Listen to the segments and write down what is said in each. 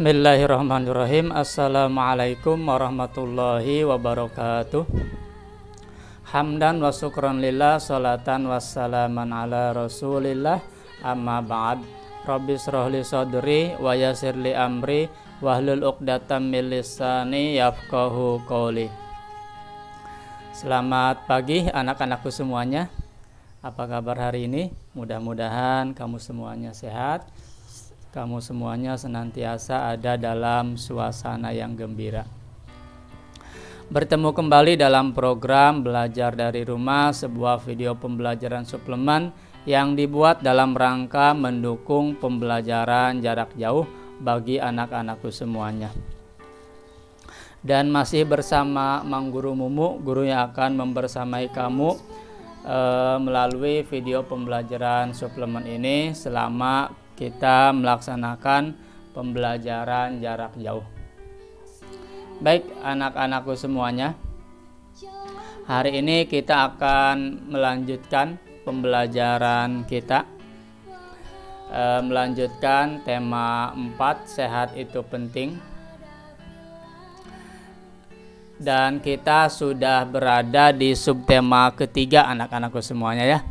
Bismillahirrahmanirrahim. Assalamualaikum warahmatullahi wabarakatuh. Hamdan wa syukran lillah, salatan wassalaman ala rasulillah, amma ba'd. Rabbi shrah li sadri wa yassir li amri wahlul 'uqdatam min lisani yafqahu qawli. Selamat pagi anak-anakku semuanya. Apa kabar hari ini? Mudah-mudahan kamu semuanya sehat. Kamu semuanya senantiasa ada dalam suasana yang gembira. Bertemu kembali dalam program Belajar dari Rumah, sebuah video pembelajaran suplemen yang dibuat dalam rangka mendukung pembelajaran jarak jauh bagi anak-anakku semuanya. Dan masih bersama Mang Guru Mumu, guru yang akan membersamai kamu melalui video pembelajaran suplemen ini selama kita melaksanakan pembelajaran jarak jauh. Baik anak-anakku semuanya, hari ini kita akan melanjutkan pembelajaran kita, melanjutkan tema 4, sehat itu penting. Dan kita sudah berada di subtema ketiga anak-anakku semuanya ya.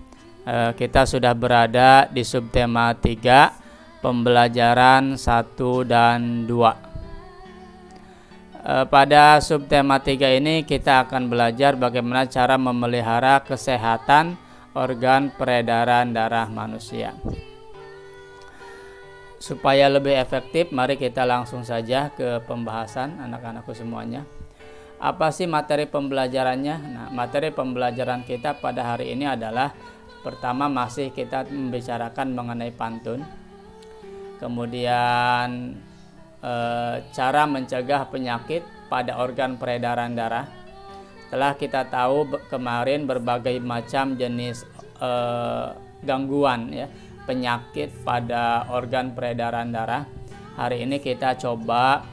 Kita sudah berada di subtema 3, pembelajaran 1 dan 2. Pada subtema 3 ini kita akan belajar bagaimana cara memelihara kesehatan organ peredaran darah manusia. Supaya lebih efektif, mari kita langsung saja ke pembahasan anak-anakku semuanya. Apa sih materi pembelajarannya? Nah, materi pembelajaran kita pada hari ini adalah pertama masih kita membicarakan mengenai pantun. Kemudian cara mencegah penyakit pada organ peredaran darah. Setelah kita tahu kemarin berbagai macam jenis gangguan ya, penyakit pada organ peredaran darah. Hari ini kita coba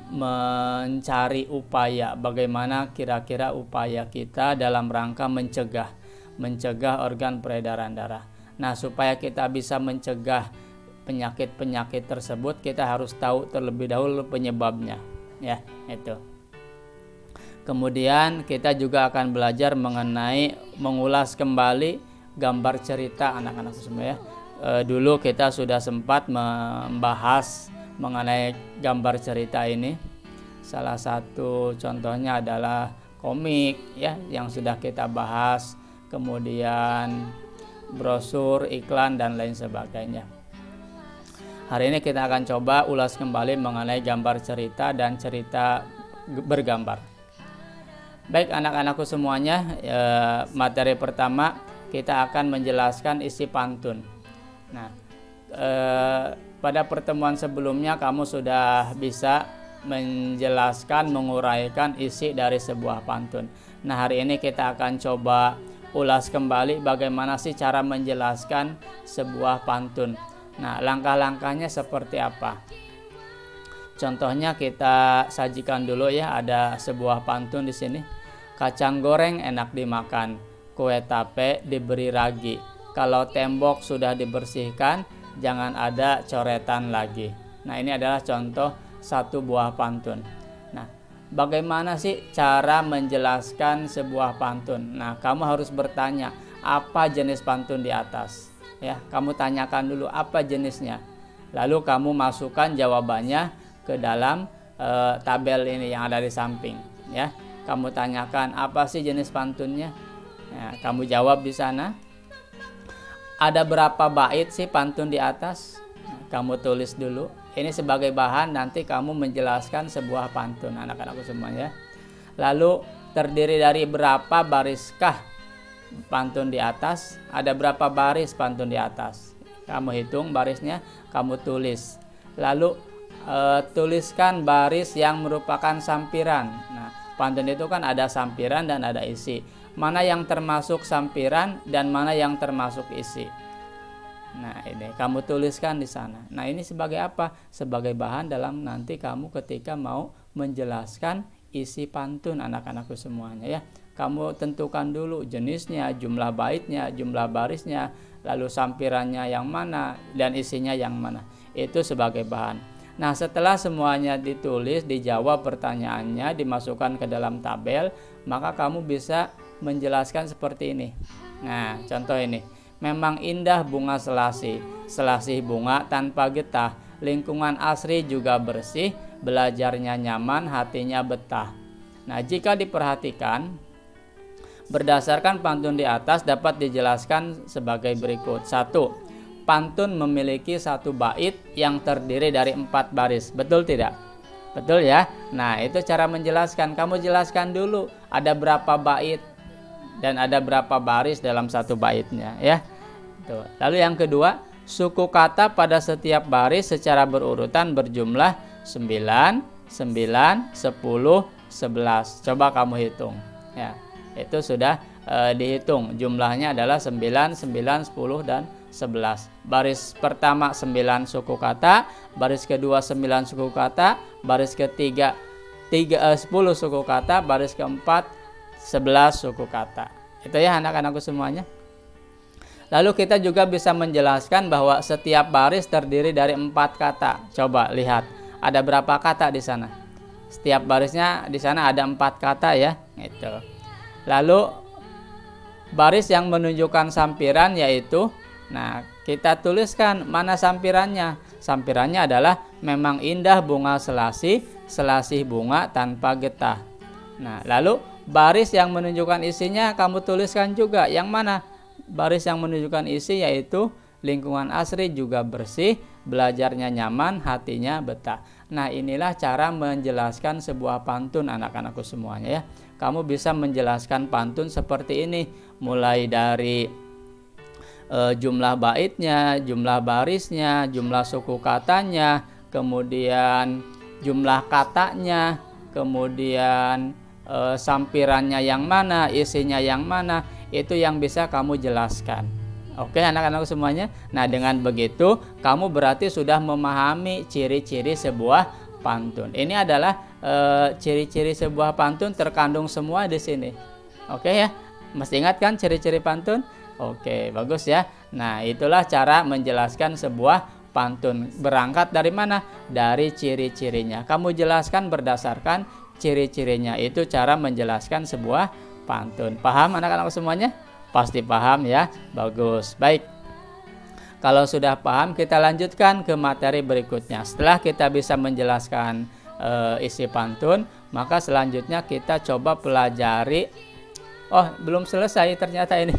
mencari upaya bagaimana kira-kira upaya kita dalam rangka mencegah organ peredaran darah. Nah, supaya kita bisa mencegah penyakit-penyakit tersebut, kita harus tahu terlebih dahulu penyebabnya ya, itu. Kemudian kita juga akan belajar mengenai mengulas kembali gambar cerita anak-anak semua ya. Dulu kita sudah sempat membahas mengenai gambar cerita ini. Salah satu contohnya adalah komik ya yang sudah kita bahas, kemudian brosur, iklan dan lain sebagainya. Hari ini kita akan coba ulas kembali mengenai gambar cerita dan cerita bergambar. Baik anak-anakku semuanya, materi pertama kita akan menjelaskan isi pantun. Nah, pada pertemuan sebelumnya kamu sudah bisa menjelaskan, menguraikan isi dari sebuah pantun. Nah, hari ini kita akan coba ulas kembali bagaimana sih cara menjelaskan sebuah pantun. Nah, langkah-langkahnya seperti apa? Contohnya kita sajikan dulu ya, ada sebuah pantun di sini. Kacang goreng enak dimakan, kue tape diberi ragi. Kalau tembok sudah dibersihkan, jangan ada coretan lagi. Nah, ini adalah contoh satu buah pantun. Nah, bagaimana sih cara menjelaskan sebuah pantun? Nah, kamu harus bertanya, apa jenis pantun di atas? Ya, kamu tanyakan dulu apa jenisnya. Lalu kamu masukkan jawabannya ke dalam tabel ini yang ada di samping. Ya, kamu tanyakan apa sih jenis pantunnya? Nah, kamu jawab di sana. Ada berapa bait sih pantun di atas? Kamu tulis dulu. Ini sebagai bahan nanti kamu menjelaskan sebuah pantun anak-anakku semuanya. Lalu terdiri dari berapa bariskah pantun di atas? Ada berapa baris pantun di atas? Kamu hitung barisnya, kamu tulis. Lalu tuliskan baris yang merupakan sampiran. Nah, pantun itu kan ada sampiran dan ada isi. Mana yang termasuk sampiran dan mana yang termasuk isi? Nah, ini kamu tuliskan di sana. Nah, ini sebagai apa? Sebagai bahan dalam nanti kamu ketika mau menjelaskan isi pantun anak-anakku semuanya ya. Kamu tentukan dulu jenisnya, jumlah baitnya, jumlah barisnya, lalu sampirannya yang mana dan isinya yang mana. itu sebagai bahan. Nah, setelah semuanya ditulis, dijawab pertanyaannya, dimasukkan ke dalam tabel, maka kamu bisa menjelaskan seperti ini. Nah, contoh ini. Memang indah bunga selasih, selasih bunga tanpa getah, lingkungan asri juga bersih, belajarnya nyaman, hatinya betah. Nah, jika diperhatikan, berdasarkan pantun di atas dapat dijelaskan sebagai berikut. 1. Pantun memiliki satu bait yang terdiri dari 4 baris. Betul tidak? Betul ya? Nah, itu cara menjelaskan. Kamu jelaskan dulu ada berapa bait dan ada berapa baris dalam satu baitnya ya. Tuh. Lalu yang kedua, suku kata pada setiap baris secara berurutan berjumlah 9, 9, 10, 11. Coba kamu hitung ya. Itu sudah dihitung. Jumlahnya adalah 9, 9, 10 dan 11. Baris pertama 9 suku kata, baris kedua 9 suku kata, baris ketiga 10 suku kata, baris keempat 11 suku kata. Itu ya anak-anakku semuanya. Lalu kita juga bisa menjelaskan bahwa setiap baris terdiri dari 4 kata. Coba lihat, ada berapa kata di sana? Setiap barisnya di sana ada 4 kata ya. Itu. Lalu baris yang menunjukkan sampiran yaitu, nah, kita tuliskan mana sampirannya. Sampirannya adalah memang indah bunga selasih, selasih bunga tanpa getah. Nah, lalu baris yang menunjukkan isinya kamu tuliskan juga. Yang mana? Baris yang menunjukkan isi yaitu lingkungan asri juga bersih, belajarnya nyaman, hatinya betah. Nah, inilah cara menjelaskan sebuah pantun anak-anakku semuanya ya. Kamu bisa menjelaskan pantun seperti ini, mulai dari jumlah baitnya, jumlah barisnya, jumlah suku katanya, kemudian jumlah katanya, kemudian sampirannya yang mana, isinya yang mana, itu yang bisa kamu jelaskan. Oke anak-anak semuanya. Nah, dengan begitu kamu berarti sudah memahami ciri-ciri sebuah pantun. Ini adalah ciri-ciri sebuah pantun terkandung semua di sini. Oke ya. Masih ingat kan ciri-ciri pantun? Oke, bagus ya. Nah, itulah cara menjelaskan sebuah pantun. Berangkat dari mana? Dari ciri-cirinya. Kamu jelaskan berdasarkan ciri-cirinya. Itu cara menjelaskan sebuah pantun. Paham anak-anak semuanya? Pasti paham ya. Bagus. Baik. Kalau sudah paham, kita lanjutkan ke materi berikutnya. Setelah kita bisa menjelaskan isi pantun, maka selanjutnya kita coba pelajari. Oh, belum selesai ternyata ini.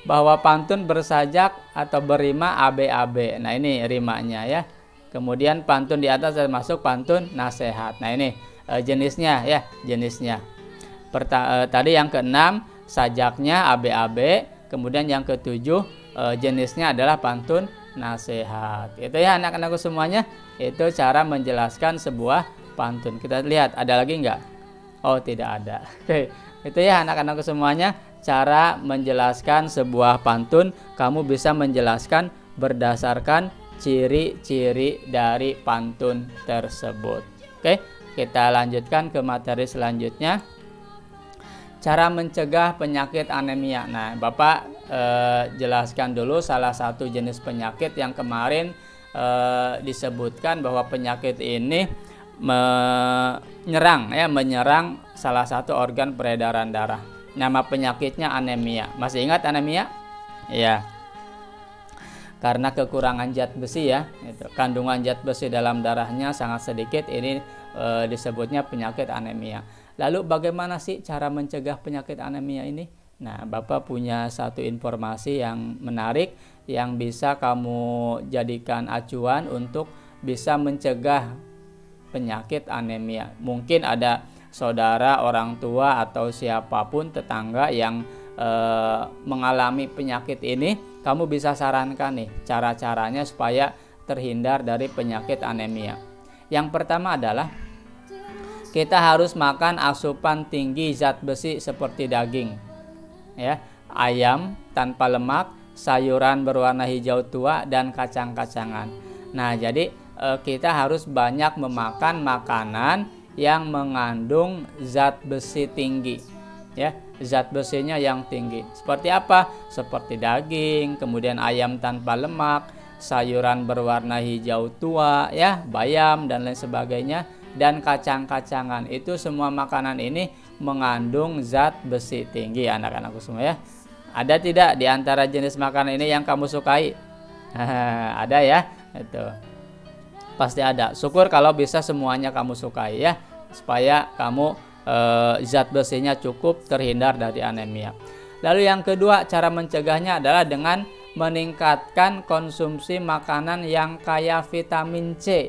Bahwa pantun bersajak atau berima AB-AB. Nah, ini rimanya ya. Kemudian pantun di atas termasuk pantun nasihat. Nah, ini jenisnya ya, jenisnya. Tadi yang keenam sajaknya AB-AB, kemudian yang ketujuh jenisnya adalah pantun nasihat. Itu ya anak-anakku semuanya. Itu cara menjelaskan sebuah pantun. Kita lihat ada lagi enggak? Oh, tidak ada. Oke. Itu ya anak-anakku semuanya, cara menjelaskan sebuah pantun. Kamu bisa menjelaskan berdasarkan ciri-ciri dari pantun tersebut. Oke, kita lanjutkan ke materi selanjutnya. Cara mencegah penyakit anemia. Nah, Bapak jelaskan dulu salah satu jenis penyakit yang kemarin disebutkan bahwa penyakit ini menyerang salah satu organ peredaran darah. Nama penyakitnya anemia. Masih ingat anemia? Iya. Karena kekurangan zat besi ya. Kandungan zat besi dalam darahnya sangat sedikit. Ini disebutnya penyakit anemia. Lalu bagaimana sih cara mencegah penyakit anemia ini? Nah, Bapak punya satu informasi yang menarik yang bisa kamu jadikan acuan untuk bisa mencegah penyakit anemia. Mungkin ada saudara, orang tua, atau siapapun tetangga yang mengalami penyakit ini. Kamu bisa sarankan nih cara-caranya supaya terhindar dari penyakit anemia. Yang pertama adalah kita harus makan asupan tinggi zat besi seperti daging, ya, ayam tanpa lemak, sayuran berwarna hijau tua, dan kacang-kacangan. Nah, jadi kita harus banyak memakan makanan yang mengandung zat besi tinggi, ya, zat besinya yang tinggi. Seperti apa? Seperti daging, kemudian ayam tanpa lemak, sayuran berwarna hijau tua ya, bayam dan lain sebagainya, dan kacang-kacangan. Itu semua makanan ini mengandung zat besi tinggi anak-anakku semua ya. Ada tidak di antara jenis makanan ini yang kamu sukai? Ada ya, itu pasti ada. Syukur kalau bisa semuanya kamu sukai ya, supaya kamu zat besinya cukup, terhindar dari anemia. Lalu yang kedua, cara mencegahnya adalah dengan meningkatkan konsumsi makanan yang kaya vitamin C.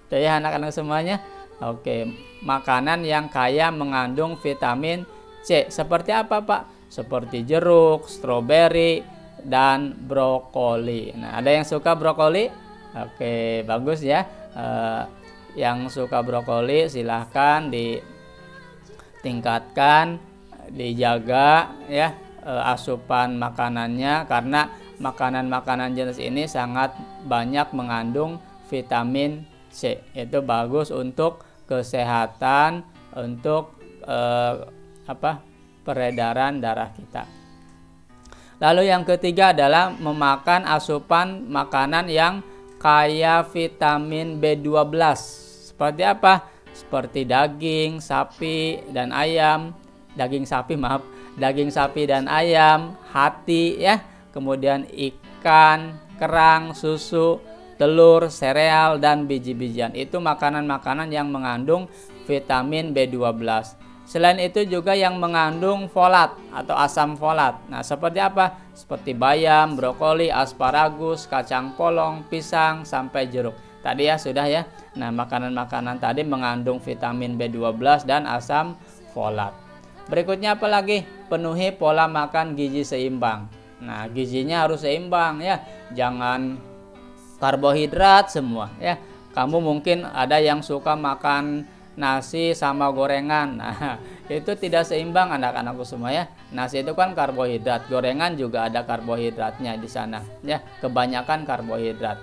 Itu ya anak-anak semuanya. Oke, makanan yang kaya mengandung vitamin C. Seperti apa Pak? Seperti jeruk, stroberi, dan brokoli. Nah, ada yang suka brokoli? Oke, bagus ya. Yang suka brokoli silahkan ditingkatkan, dijaga ya asupan makanannya, karena makanan-makanan jenis ini sangat banyak mengandung vitamin C. Itu bagus untuk kesehatan, untuk peredaran darah kita. Lalu yang ketiga adalah memakan asupan makanan yang kaya vitamin B12. Seperti apa? Seperti daging sapi dan ayam, daging sapi dan ayam, hati ya, kemudian ikan, kerang, susu, telur, sereal, dan biji-bijian. Itu makanan-makanan yang mengandung vitamin B12. Selain itu juga yang mengandung folat atau asam folat. Nah, seperti apa? Seperti bayam, brokoli, asparagus, kacang polong, pisang, sampai jeruk. Tadi ya sudah ya. Nah, makanan-makanan tadi mengandung vitamin B12 dan asam folat. Berikutnya apa lagi? Penuhi pola makan gizi seimbang. Nah, gizinya harus seimbang ya. Jangan karbohidrat semua ya. Kamu mungkin ada yang suka makan nasi sama gorengan. Nah, itu tidak seimbang anak-anakku semua ya. Nasi itu kan karbohidrat, gorengan juga ada karbohidratnya di sana ya, kebanyakan karbohidrat.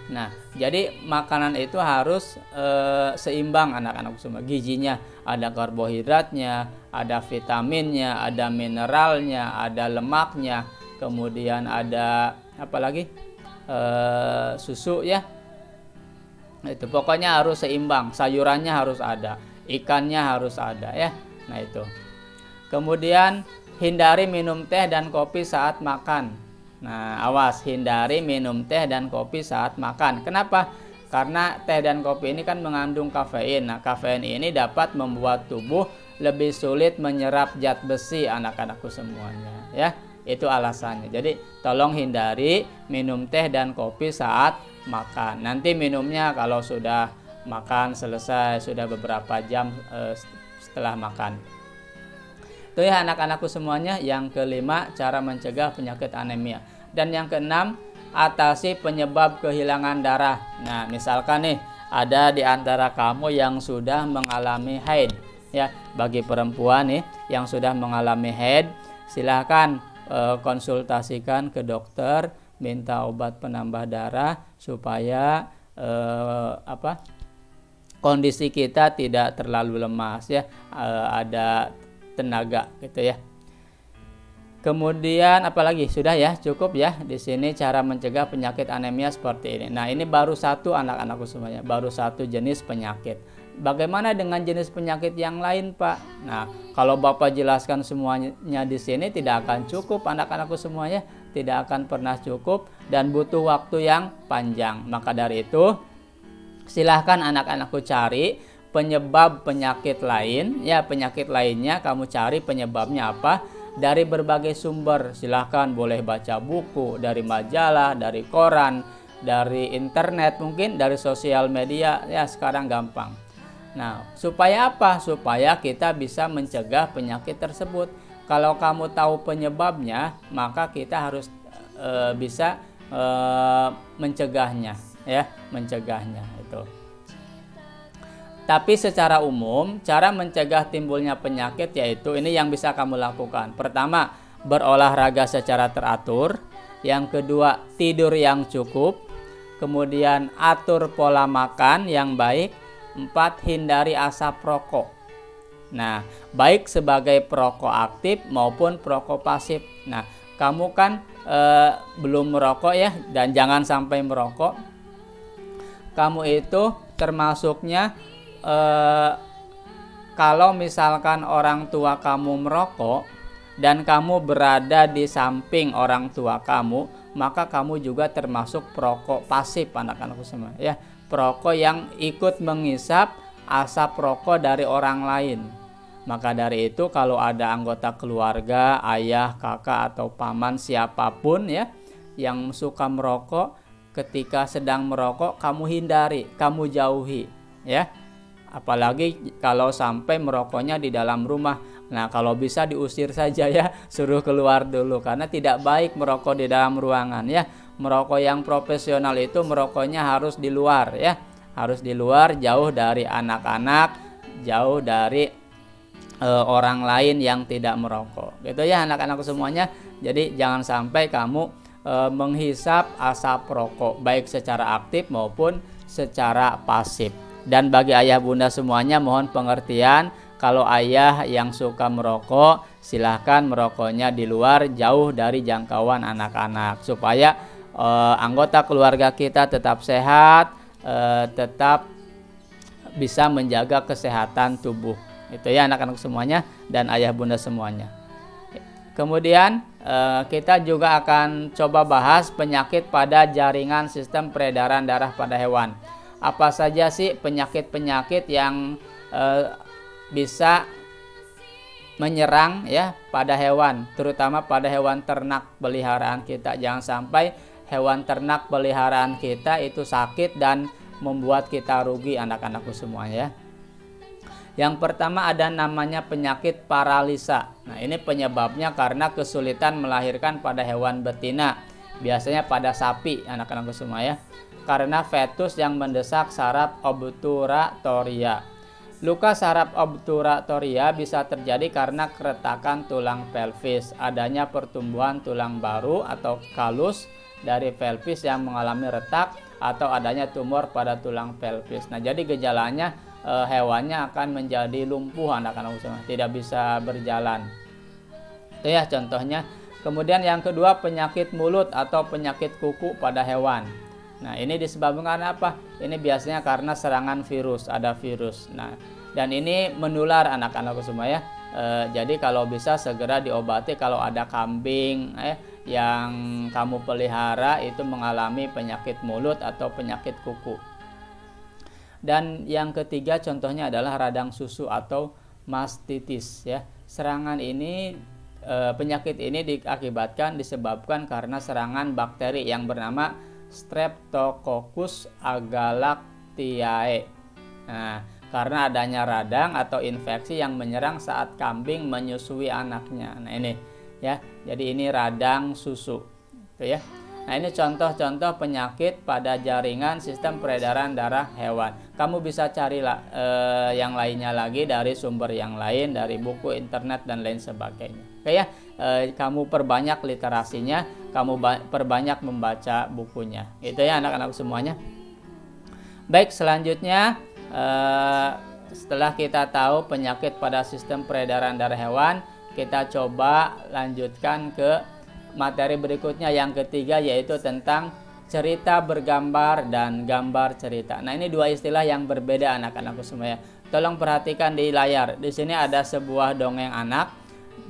Nah, jadi makanan itu harus seimbang anak-anakku semua. Gizinya ada karbohidratnya, ada vitaminnya, ada mineralnya, ada lemaknya, kemudian ada apa lagi? Susu ya. Itu pokoknya harus seimbang, sayurannya harus ada, ikannya harus ada ya. Nah, itu. Kemudian hindari minum teh dan kopi saat makan. Nah, awas, hindari minum teh dan kopi saat makan. Kenapa? Karena teh dan kopi ini kan mengandung kafein. Nah, kafein ini dapat membuat tubuh lebih sulit menyerap zat besi anak-anakku semuanya ya. Itu alasannya. Jadi tolong hindari minum teh dan kopi saat makan. Nanti minumnya kalau sudah makan selesai, sudah beberapa jam setelah makan. Itu ya anak-anakku semuanya. Yang kelima, cara mencegah penyakit anemia. Dan yang keenam, atasi penyebab kehilangan darah. Nah, misalkan nih ada di antara kamu yang sudah mengalami haid ya. Bagi perempuan nih yang sudah mengalami haid, silahkan konsultasikan ke dokter, minta obat penambah darah supaya kondisi kita tidak terlalu lemas ya, ada tenaga gitu ya. Kemudian apalagi? Sudah ya, cukup ya. Di sini cara mencegah penyakit anemia seperti ini. Nah, ini baru satu anak-anakku semuanya, baru satu jenis penyakit. Bagaimana dengan jenis penyakit yang lain, Pak? Nah, kalau Bapak jelaskan semuanya di sini tidak akan cukup anak-anakku semuanya, tidak akan pernah cukup dan butuh waktu yang panjang. Maka dari itu, silahkan anak-anakku cari penyebab penyakit lain, ya penyakit lainnya kamu cari penyebabnya apa dari berbagai sumber. Silahkan boleh baca buku, dari majalah, dari koran, dari internet, mungkin dari sosial media, ya sekarang gampang. Nah, supaya apa? Supaya kita bisa mencegah penyakit tersebut. Kalau kamu tahu penyebabnya, maka kita harus bisa mencegahnya, ya, mencegahnya itu. Tapi secara umum, cara mencegah timbulnya penyakit yaitu ini yang bisa kamu lakukan. Pertama, berolahraga secara teratur. Yang kedua, tidur yang cukup. Kemudian atur pola makan yang baik. 4. Hindari asap rokok. Nah, baik sebagai perokok aktif maupun perokok pasif. Nah, kamu kan belum merokok ya, dan jangan sampai merokok, kamu itu termasuknya kalau misalkan orang tua kamu merokok dan kamu berada di samping orang tua kamu, maka kamu juga termasuk perokok pasif, anak-anakku semua ya, perokok yang ikut menghisap asap rokok dari orang lain. Maka dari itu kalau ada anggota keluarga, ayah, kakak atau paman siapapun ya yang suka merokok, ketika sedang merokok kamu hindari, kamu jauhi ya. Apalagi kalau sampai merokoknya di dalam rumah. Nah, kalau bisa diusir saja ya, suruh keluar dulu, karena tidak baik merokok di dalam ruangan ya. Merokok yang profesional itu merokoknya harus di luar ya. Harus di luar, jauh dari anak-anak, jauh dari orang lain yang tidak merokok. Gitu ya anak-anakku semuanya. Jadi jangan sampai kamu menghisap asap rokok baik secara aktif maupun secara pasif. Dan bagi ayah bunda semuanya mohon pengertian, kalau ayah yang suka merokok silahkan merokoknya di luar, jauh dari jangkauan anak-anak, supaya anggota keluarga kita tetap sehat, tetap bisa menjaga kesehatan tubuh. Itu ya anak-anak semuanya dan ayah bunda semuanya. Kemudian kita juga akan coba bahas penyakit pada jaringan sistem peredaran darah pada hewan. Apa saja sih penyakit-penyakit yang bisa menyerang ya pada hewan, terutama pada hewan ternak peliharaan kita. Jangan sampai hewan ternak peliharaan kita itu sakit dan membuat kita rugi, anak-anakku semuanya. Yang pertama ada namanya penyakit paralisa. Nah, ini penyebabnya karena kesulitan melahirkan pada hewan betina, biasanya pada sapi, anak-anakku semua ya, karena fetus yang mendesak saraf obturatoria. Luka saraf obturatoria bisa terjadi karena keretakan tulang pelvis, adanya pertumbuhan tulang baru atau kalus dari pelvis yang mengalami retak, atau adanya tumor pada tulang pelvis. Nah, jadi gejalanya hewannya akan menjadi lumpuh, anak-anak semua, tidak bisa berjalan. Itu ya contohnya. Kemudian yang kedua penyakit mulut atau penyakit kuku pada hewan. Nah, ini disebabkan karena apa? Ini biasanya karena serangan virus, ada virus. Nah, dan ini menular, anak-anakku semua ya. Jadi kalau bisa segera diobati kalau ada kambing yang kamu pelihara itu mengalami penyakit mulut atau penyakit kuku. Dan yang ketiga contohnya adalah radang susu atau mastitis ya. Serangan ini penyakit ini disebabkan karena serangan bakteri yang bernama Streptococcus agalactiae. Nah, karena adanya radang atau infeksi yang menyerang saat kambing menyusui anaknya. Nah, ini ya. Jadi ini radang susu. Itu ya. Nah, ini contoh-contoh penyakit pada jaringan sistem peredaran darah hewan. Kamu bisa carilah yang lainnya lagi dari sumber yang lain, dari buku, internet dan lain sebagainya. Oke ya. Kamu perbanyak literasinya, kamu perbanyak membaca bukunya. Itu ya anak-anak semuanya. Baik, selanjutnya setelah kita tahu penyakit pada sistem peredaran darah hewan, kita coba lanjutkan ke materi berikutnya yang ketiga, yaitu tentang cerita bergambar dan gambar cerita. Nah, ini dua istilah yang berbeda, anak-anakku semua ya. Tolong perhatikan di layar. Di sini ada sebuah dongeng anak,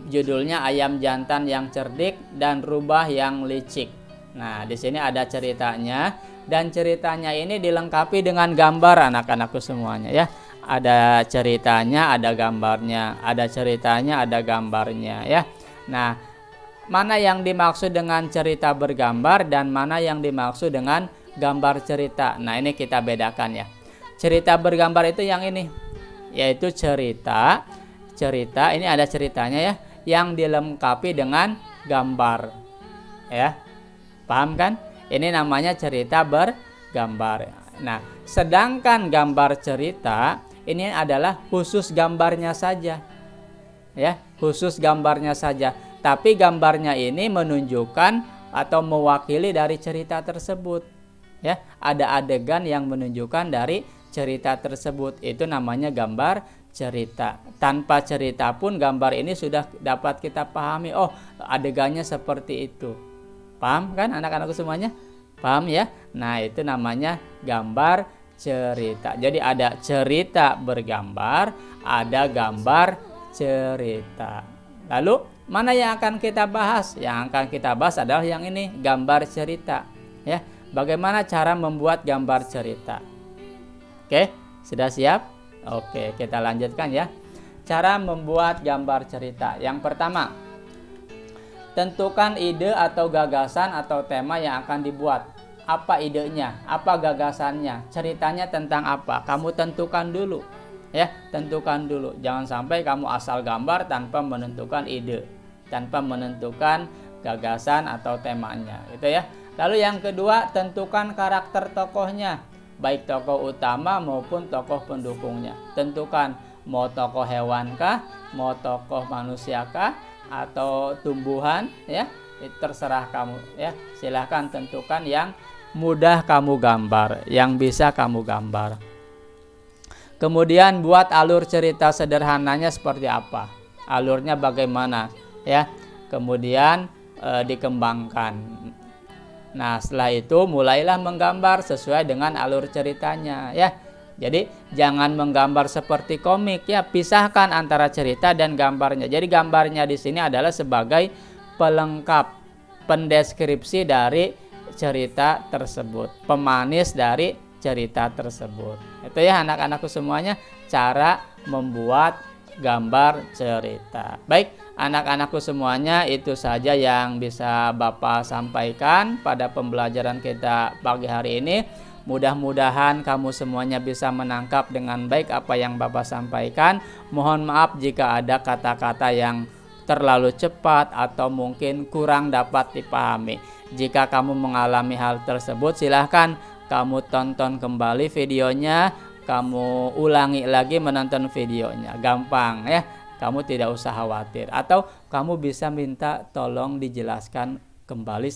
judulnya Ayam Jantan yang Cerdik dan Rubah yang Licik. Nah, di sini ada ceritanya, dan ceritanya ini dilengkapi dengan gambar, anak-anakku semuanya ya. Ada ceritanya, ada gambarnya, ada ceritanya, ada gambarnya ya. Nah, mana yang dimaksud dengan cerita bergambar dan mana yang dimaksud dengan gambar cerita? Nah, ini kita bedakan ya. Cerita bergambar itu yang ini, yaitu cerita ini ada ceritanya ya, yang dilengkapi dengan gambar ya. Paham kan? Ini namanya cerita bergambar. Nah, sedangkan gambar cerita ini adalah khusus gambarnya saja ya, khusus gambarnya saja, tapi gambarnya ini menunjukkan atau mewakili dari cerita tersebut ya. Ada adegan yang menunjukkan dari cerita tersebut, itu namanya gambar cerita. Tanpa cerita pun gambar ini sudah dapat kita pahami, oh adegannya seperti itu Paham kan anak-anakku semuanya? Paham ya? Nah, itu namanya gambar cerita. Jadi ada cerita bergambar, ada gambar cerita. Lalu mana yang akan kita bahas? Yang akan kita bahas adalah yang ini, gambar cerita. Ya, bagaimana cara membuat gambar cerita? Oke, sudah siap? Oke, kita lanjutkan ya. Cara membuat gambar cerita. Yang pertama, tentukan ide atau gagasan atau tema yang akan dibuat. Apa idenya? Apa gagasannya? Ceritanya tentang apa? Kamu tentukan dulu. Ya, tentukan dulu. Jangan sampai kamu asal gambar tanpa menentukan ide, tanpa menentukan gagasan atau temanya, gitu ya. Lalu yang kedua, tentukan karakter tokohnya, baik tokoh utama maupun tokoh pendukungnya. Tentukan mau tokoh hewankah, mau tokoh manusiakah, atau tumbuhan, ya. Itu terserah kamu, ya. Silahkan tentukan yang mudah kamu gambar, yang bisa kamu gambar. Kemudian buat alur cerita sederhananya seperti apa, alurnya bagaimana, ya. Kemudian dikembangkan. Nah, setelah itu mulailah menggambar sesuai dengan alur ceritanya, ya. Jadi jangan menggambar seperti komik, ya. Pisahkan antara cerita dan gambarnya. Jadi gambarnya di sini adalah sebagai pelengkap, pendeskripsi dari cerita tersebut, pemanis dari cerita tersebut. Itu ya anak-anakku semuanya, cara membuat gambar cerita. Baik, anak-anakku semuanya, itu saja yang bisa Bapak sampaikan pada pembelajaran kita pagi hari ini. Mudah-mudahan kamu semuanya bisa menangkap dengan baik apa yang Bapak sampaikan. Mohon maaf jika ada kata-kata yang terlalu cepat atau mungkin kurang dapat dipahami. Jika kamu mengalami hal tersebut, silahkan kamu tonton kembali videonya, kamu ulangi lagi menonton videonya. Gampang ya, kamu tidak usah khawatir. Atau kamu bisa minta tolong dijelaskan kembali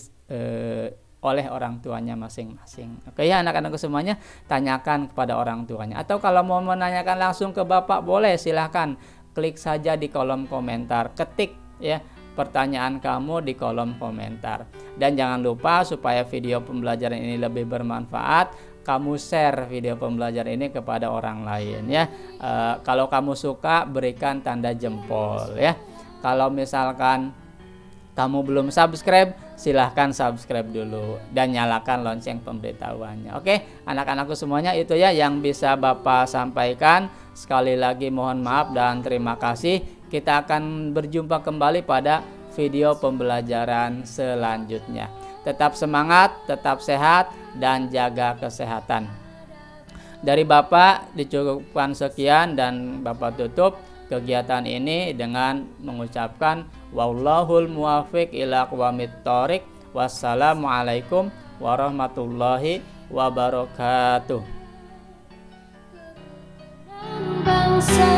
oleh orang tuanya masing-masing. Oke ya anak-anakku semuanya, tanyakan kepada orang tuanya. Atau kalau mau menanyakan langsung ke Bapak, boleh, silahkan klik saja di kolom komentar, ketik ya pertanyaan kamu di kolom komentar. Dan jangan lupa supaya video pembelajaran ini lebih bermanfaat, kamu share video pembelajaran ini kepada orang lain ya. Kalau kamu suka, berikan tanda jempol ya. Kalau misalkan kamu belum subscribe, silahkan subscribe dulu dan nyalakan lonceng pemberitahuannya. Oke, anak-anakku semuanya, itu ya yang bisa Bapak sampaikan. Sekali lagi mohon maaf dan terima kasih. Kita akan berjumpa kembali pada video pembelajaran selanjutnya. Tetap semangat, tetap sehat, dan jaga kesehatan. Dari Bapak dicukupkan sekian, dan Bapak tutup kegiatan ini dengan mengucapkan wallahul muwaffiq ila aqwamit thoriq. Wassalamualaikum warahmatullahi wabarakatuh. Bangsa